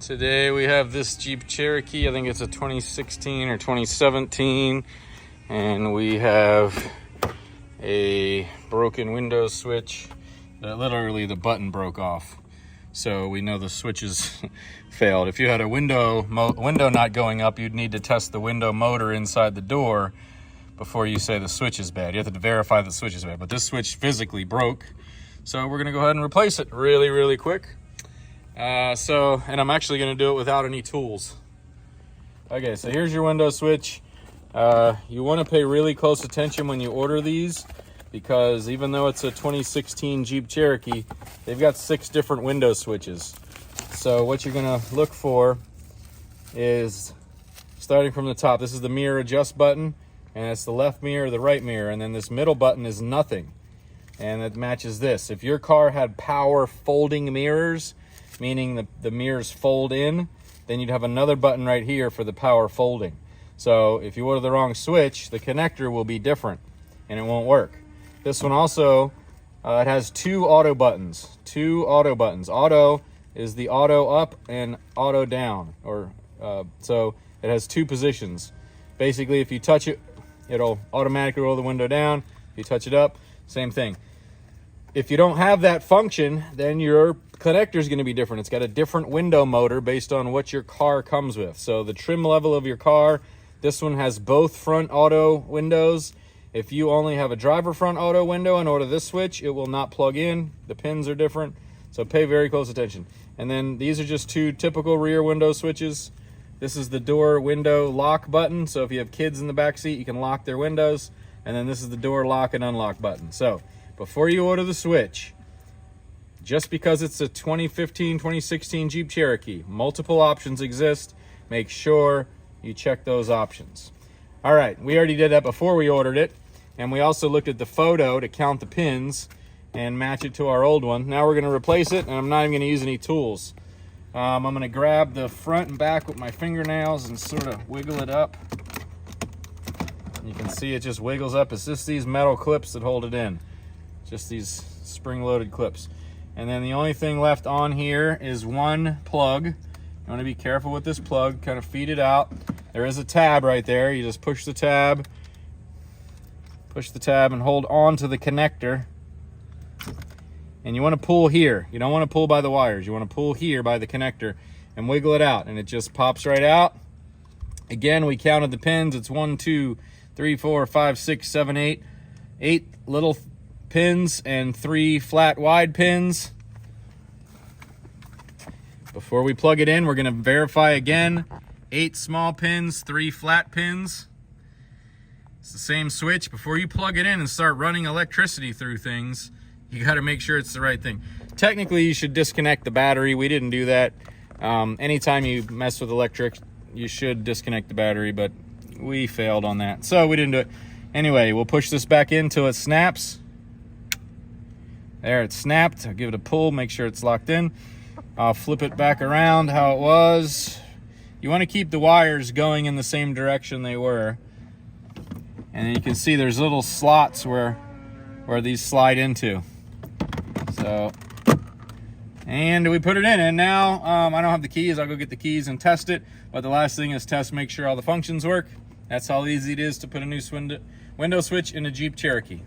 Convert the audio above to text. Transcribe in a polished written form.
Today we have this Jeep Cherokee. I think it's a 2016 or 2017. And we have a broken window switch. Literally the button broke off. So we know the switches failed. If you had a window not going up, you'd need to test the window motor inside the door before you say the switch is bad. You have to verify the switch is bad. But this switch physically broke. So we're gonna go ahead and replace it really quick. And I'm actually going to do it without any tools. Okay, so here's your window switch. You want to pay really close attention when you order these, because even though it's a 2016 Jeep Cherokee, they've got 6 different window switches. So what you're going to look for is, starting from the top, this is the mirror adjust button, and it's the left mirror, the right mirror, and then this middle button is nothing, and it matches this. If your car had power folding mirrors, meaning the mirrors fold in, then you'd have another button right here for the power folding. So if you order the wrong switch, the connector will be different and it won't work. This one also, it has 2 auto buttons. Auto is the auto up and auto down, so it has 2 positions. Basically, if you touch it, it'll automatically roll the window down. If you touch it up, same thing. If you don't have that function, then your connector is going to be different. It's got a different window motor based on what your car comes with. So the trim level of your car, this one has both front auto windows. If you only have a driver front auto window and order this switch, it will not plug in. The pins are different, so pay very close attention. And then these are just 2 typical rear window switches. This is the door window lock button, so if you have kids in the back seat, you can lock their windows. And then this is the door lock and unlock button. So before you order the switch, just because it's a 2015, 2016 Jeep Cherokee, multiple options exist. Make sure you check those options. All right, we already did that before we ordered it, and we also looked at the photo to count the pins and match it to our old one. Now we're gonna replace it, and I'm not even gonna use any tools. I'm gonna grab the front and back with my fingernails and sort of wiggle it up. You can see it just wiggles up. It's just these metal clips that hold it in. Just these spring-loaded clips. And then the only thing left on here is one plug. You want to be careful with this plug, kind of feed it out. There is a tab right there. You just push the tab and hold on to the connector. And you want to pull here. You don't want to pull by the wires. You want to pull here by the connector and wiggle it out, and it just pops right out. Again, we counted the pins. It's 1, 2, 3, 4, 5, 6, 7, 8. 8 little pins and 3 flat wide pins. Before we plug it in, we're going to verify again. 8 small pins, 3 flat pins. It's the same switch. Before you plug it in and start running electricity through things, you got to make sure it's the right thing. Technically, you should disconnect the battery. We didn't do that. Anytime you mess with electric, you should disconnect the battery, but we failed on that, so we didn't do it. Anyway, we'll push this back in until it snaps. There, it's snapped. I'll give it a pull, make sure it's locked in. I'll flip it back around how it was. You want to keep the wires going in the same direction they were. And you can see there's little slots where these slide into. So, and we put it in, and now I don't have the keys. I'll go get the keys and test it. But the last thing is test, make sure all the functions work. That's how easy it is to put a new window switch in a Jeep Cherokee.